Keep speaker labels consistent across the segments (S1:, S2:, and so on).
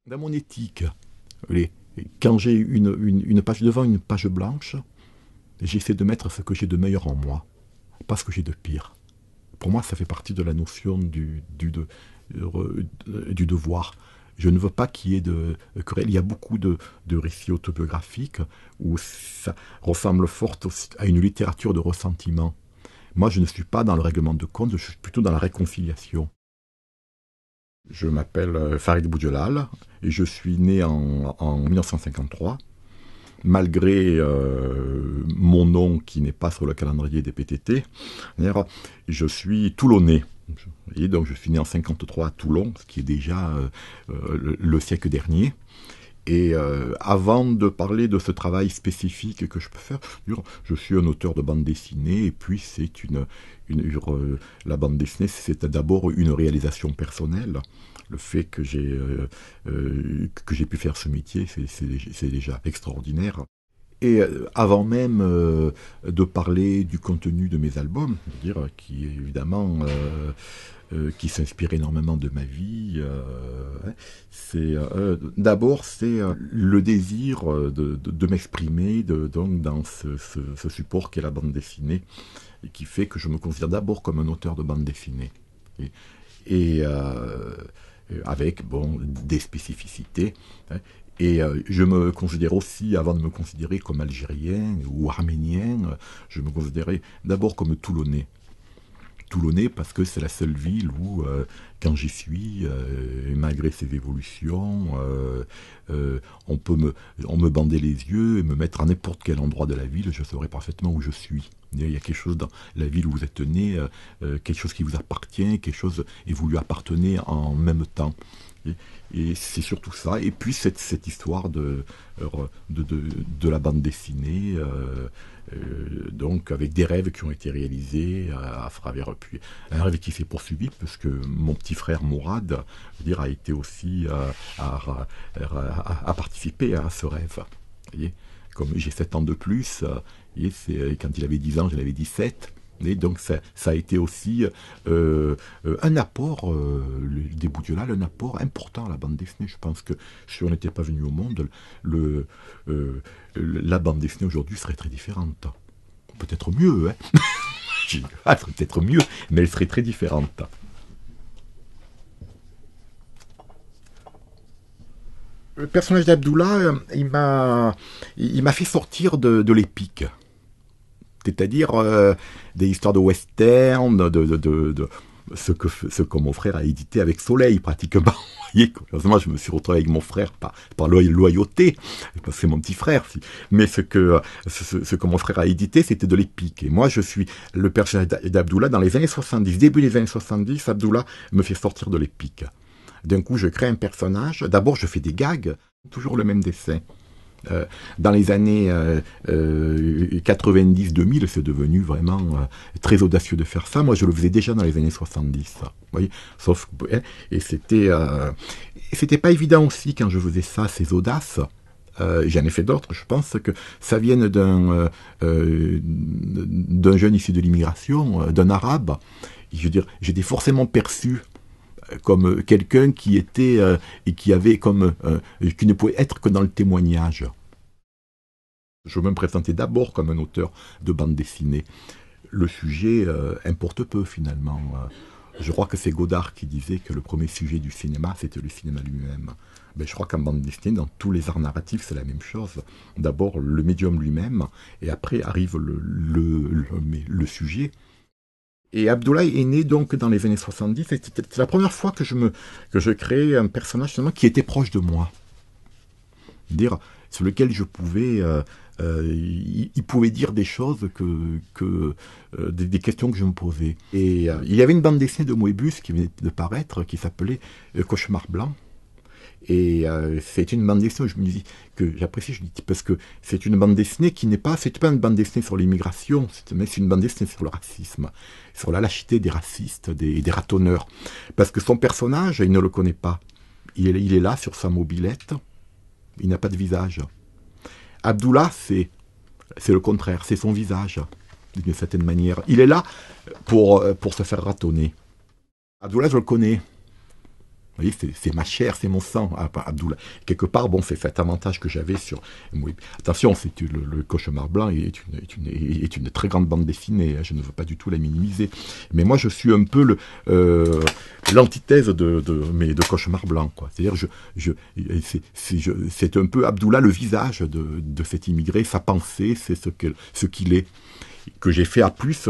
S1: Dans mon éthique, les- quand j'ai une page devant une page blanche, j'essaie de mettre ce que j'ai de meilleur en moi, pas ce que j'ai de pire. Pour moi, ça fait partie de la notion du devoir. Je ne veux pas qu'il y ait de querelle. Il y a beaucoup de récits autobiographiques où ça ressemble fort à une littérature de ressentiment. Moi, je ne suis pas dans le règlement de compte, je suis plutôt dans la réconciliation. Je m'appelle Farid Boudjelal et je suis né en 1953. Malgré mon nom qui n'est pas sur le calendrier des PTT, je suis toulonnais. Et donc je suis né en 53 à Toulon, ce qui est déjà le siècle dernier. Et avant de parler de ce travail spécifique que je peux faire, je suis un auteur de bande dessinée et puis c'est la bande dessinée, c'est d'abord une réalisation personnelle. Le fait que j'ai pu faire ce métier, c'est déjà extraordinaire. Et avant même de parler du contenu de mes albums, dire qui évidemment qui s'inspire énormément de ma vie, d'abord c'est le désir de m'exprimer donc dans ce support qu'est la bande dessinée, et qui fait que je me considère d'abord comme un auteur de bande dessinée. Et, et avec bon, des spécificités. Hein. Et je me considère aussi, avant de me considérer comme algérien ou arménien, je me considérais d'abord comme toulonnais. Toulonnais parce que c'est la seule ville où, quand j'y suis, malgré ses évolutions, on me bandait les yeux et me mettre à n'importe quel endroit de la ville, je saurais parfaitement où je suis. Il y a quelque chose dans la ville où vous êtes né, quelque chose qui vous appartient, quelque chose, et vous lui appartenez en même temps. Et c'est surtout ça. Et puis cette histoire de la bande dessinée, donc avec des rêves qui ont été réalisés à travers puis un rêve qui s'est poursuivi parce que mon petit frère Mourad a été aussi à participer à ce rêve. Voyez, comme j'ai 7 ans de plus, quand il avait 10 ans, j'en avais 17. Et donc ça a été aussi un apport, des Boudjelal, un apport important à la bande dessinée. Je pense que si on n'était pas venu au monde, la bande dessinée aujourd'hui serait très différente. Peut-être mieux, hein. Elle serait peut-être mieux, mais elle serait très différente. Le personnage d'Abdullah, il m'a fait sortir de l'épique. C'est-à-dire des histoires de western, de ce que mon frère a édité avec Soleil, pratiquement. Vous voyez, heureusement, je me suis retrouvé avec mon frère par loyauté, parce que c'est mon petit frère. Mais ce que mon frère a édité, c'était de l'épique. Et moi, je suis le personnage d'Abdullah dans les années 70. Début des années 70, Abdullah me fait sortir de l'épique. D'un coup, je crée un personnage. D'abord, je fais des gags, toujours le même dessin. Dans les années 90-2000, c'est devenu vraiment très audacieux de faire ça. Moi, je le faisais déjà dans les années 70. Vous voyez, sauf et c'était pas évident aussi quand je faisais ça, ces audaces. J'en ai fait d'autres. Je pense que ça vienne d'un jeune issu de l'immigration, d'un arabe. Je veux dire, j'étais forcément perçu comme quelqu'un qui était et qui avait comme qui ne pouvait être que dans le témoignage. Je veux me présenter d'abord comme un auteur de bande dessinée. Le sujet importe peu finalement. Je crois que c'est Godard qui disait que le premier sujet du cinéma, c'était le cinéma lui-même. Ben, je crois qu'en bande dessinée, dans tous les arts narratifs, c'est la même chose. D'abord le médium lui-même, et après arrive le sujet. Et Abdullah est né donc dans les années 70. C'était la première fois que je créais un personnage finalement qui était proche de moi. Dire sur lequel je pouvais il pouvait dire des choses des questions que je me posais. Et il y avait une bande dessinée de Moebius qui venait de paraître qui s'appelait Cauchemar blanc. Et c'est une bande dessinée, je me dis, que j'apprécie, je dis, parce que c'est une bande dessinée qui n'est pas, c'est pas une bande dessinée sur l'immigration, mais c'est une bande dessinée sur le racisme, sur la lâcheté des racistes, des ratonneurs. Parce que son personnage, il ne le connaît pas. Il est là sur sa mobilette, il n'a pas de visage. Abdullah, c'est le contraire, c'est son visage, d'une certaine manière. Il est là pour se faire ratonner. Abdullah, je le connais. Vous voyez, c'est ma chair, c'est mon sang, Abdoulaye. Quelque part, bon, c'est cet avantage que j'avais sur... Oui. Attention, le Cauchemar blanc est une très grande bande dessinée, hein, je ne veux pas du tout la minimiser. Mais moi, je suis un peu l'antithèse de Cauchemar blanc, quoi. C'est-à-dire, c'est un peu Abdoulaye, le visage de cet immigré, sa pensée, c'est ce qu'il est. Que j'ai fait à plus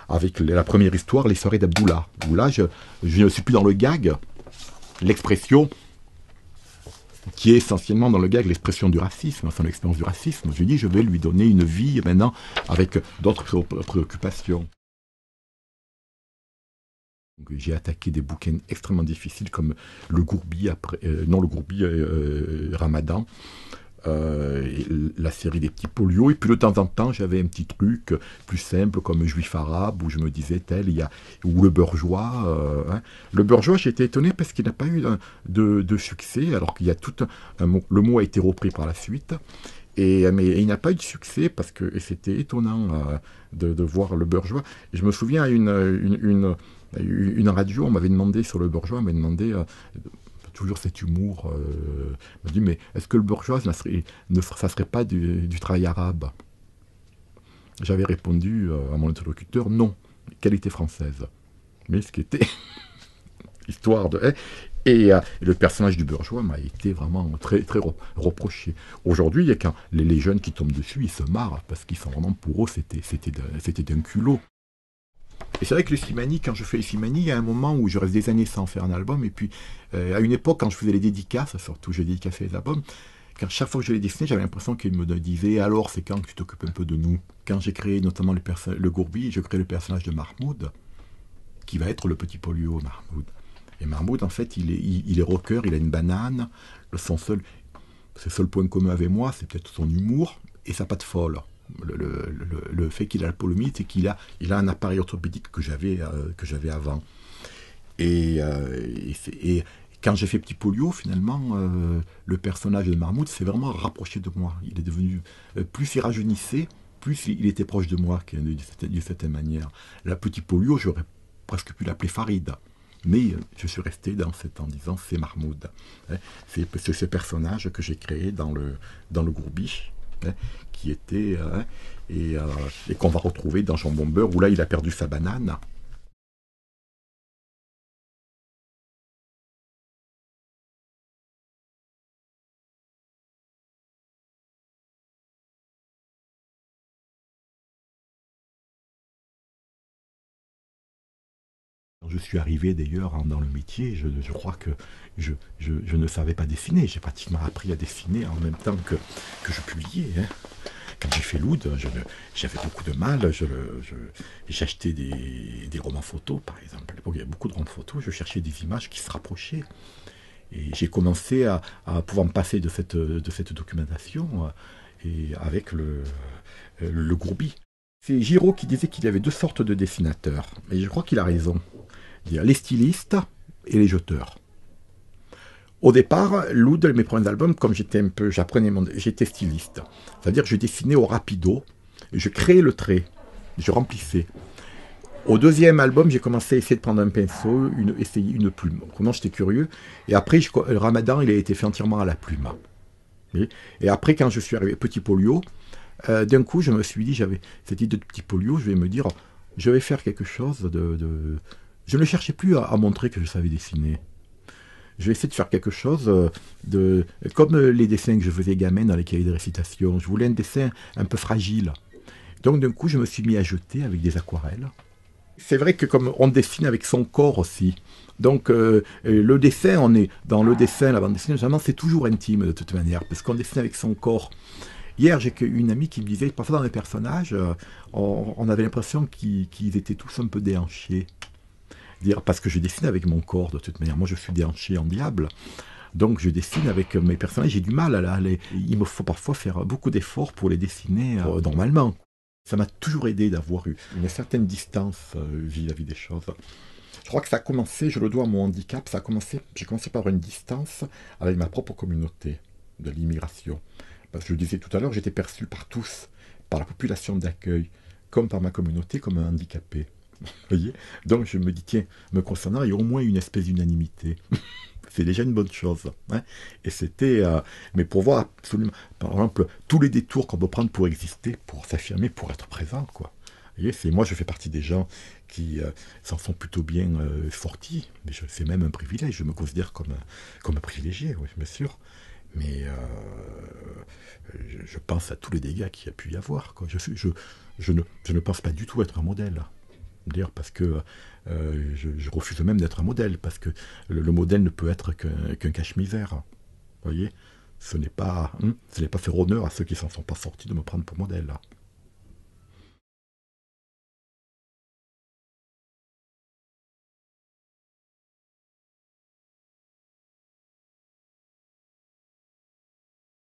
S1: avec la première histoire, les soirées d'Abdoulaye, où là, je ne suis plus dans le gag, l'expression qui est essentiellement dans le gag l'expression du racisme, son expérience du racisme. Je dis, je vais lui donner une vie maintenant avec d'autres préoccupations. J'ai attaqué des bouquins extrêmement difficiles comme Le Gourbi, Ramadan, la série des petits polios, et puis de temps en temps j'avais un petit truc plus simple comme Juif arabe, où je me disais ou Le Bourgeois. Le Bourgeois, j'ai été étonné parce qu'il n'a pas eu de succès, alors qu'il y a le mot a été repris par la suite, mais il n'a pas eu de succès parce que c'était étonnant de voir Le Bourgeois. Et je me souviens à une radio, on m'avait demandé sur Le Bourgeois, on m'avait demandé toujours cet humour, m'a dit, mais est-ce que Le Bourgeois, ça serait pas du travail arabe? J'avais répondu à mon interlocuteur, non, qualité française. Mais ce qui était histoire de... Et le personnage du Bourgeois m'a été vraiment très, très reproché. Aujourd'hui, quand les jeunes qui tombent dessus, ils se marrent, parce qu'ils sont vraiment, pour eux, c'était d'un culot. Et c'est vrai que le Slimani, quand je fais le Slimani, il y a un moment où je reste des années sans faire un album, et puis à une époque, quand je faisais les dédicaces, surtout je dédicaçais les albums, chaque fois que je les dessinais, j'avais l'impression qu'ils me disaient « Alors, c'est quand que tu t'occupes un peu de nous ?» Quand j'ai créé notamment le Gourbi, je crée le personnage de Mahmoud, qui va être le petit polio, Mahmoud. Et Mahmoud, en fait, il est rocker, il a une banane, ses seuls points communs avec moi, c'est peut-être son humour et sa patte folle. Le fait qu'il a la polomite et qu'il a un appareil orthopédique que j'avais avant. Et quand j'ai fait Petit Polio, finalement, le personnage de Mahmoud s'est vraiment rapproché de moi. Il est devenu, plus il rajeunissait, plus il était proche de moi, d'une certaine manière. La Petit Polio, j'aurais presque pu l'appeler Farid. Mais je suis resté en disant c'est Mahmoud. C'est ce personnage que j'ai créé dans le Gourbi. Qui était et qu'on va retrouver dans Jambon Beurre, où là il a perdu sa banane. Je suis arrivé d'ailleurs dans le métier, je crois que je ne savais pas dessiner, j'ai pratiquement appris à dessiner en même temps que je publiais. Quand j'ai fait Loud, j'avais beaucoup de mal. J'achetais des romans photos, par exemple. À l'époque, il y avait beaucoup de romans photos. Je cherchais des images qui se rapprochaient. Et j'ai commencé à pouvoir me passer de cette documentation et avec le Gourbi. C'est Giraud qui disait qu'il y avait deux sortes de dessinateurs. Et je crois qu'il a raison. Les stylistes et les jeteurs. Au départ, Loud, mes premiers albums, comme j'étais styliste. C'est-à-dire que je dessinais au rapido, je créais le trait, je remplissais. Au deuxième album, j'ai commencé à essayer de prendre un pinceau, essayer une plume. Vraiment, j'étais curieux. Et après, le Ramadan, il a été fait entièrement à la plume. Et après, quand je suis arrivé Petit Polio, d'un coup, je me suis dit, j'avais cette idée de Petit Polio, je vais me dire, je vais faire quelque chose Je ne cherchais plus à montrer que je savais dessiner. Je vais essayer de faire quelque chose comme les dessins que je faisais gamin dans les cahiers de récitation. Je voulais un dessin un peu fragile. Donc d'un coup, je me suis mis à jeter avec des aquarelles. C'est vrai que comme on dessine avec son corps aussi. Donc le dessin, la bande dessinée, généralement, c'est toujours intime de toute manière, parce qu'on dessine avec son corps. Hier, j'ai une amie qui me disait, parfois dans les personnages, on avait l'impression qu'ils étaient tous un peu déhanchés. Parce que je dessine avec mon corps de toute manière. Moi, je suis déhanché en diable. Donc, je dessine avec mes personnages. J'ai du mal à aller. Il me faut parfois faire beaucoup d'efforts pour les dessiner normalement. Ça m'a toujours aidé d'avoir une certaine distance vis-à-vis des choses. Je crois que ça a commencé, je le dois à mon handicap, j'ai commencé par une distance avec ma propre communauté de l'immigration. Parce que je le disais tout à l'heure, j'étais perçu par tous, par la population d'accueil, comme par ma communauté, comme un handicapé. Vous voyez. Donc je me dis, tiens, me concernant, il y a au moins une espèce d'unanimité. C'est déjà une bonne chose. Hein. Et c'était, mais pour voir absolument, par exemple, tous les détours qu'on peut prendre pour exister, pour s'affirmer, pour être présent, quoi. Vous voyez, moi, je fais partie des gens qui s'en sont plutôt bien sortis. Mais c'est même un privilège. Je me considère comme un privilégié, oui, bien sûr. Mais je pense à tous les dégâts qu'il y a pu y avoir. Quoi. Je ne pense pas du tout être un modèle. D'ailleurs, parce que je refuse même d'être un modèle, parce que le modèle ne peut être qu'un cache-misère. Vous voyez, ce n'est pas faire honneur à ceux qui s'en sont pas sortis de me prendre pour modèle.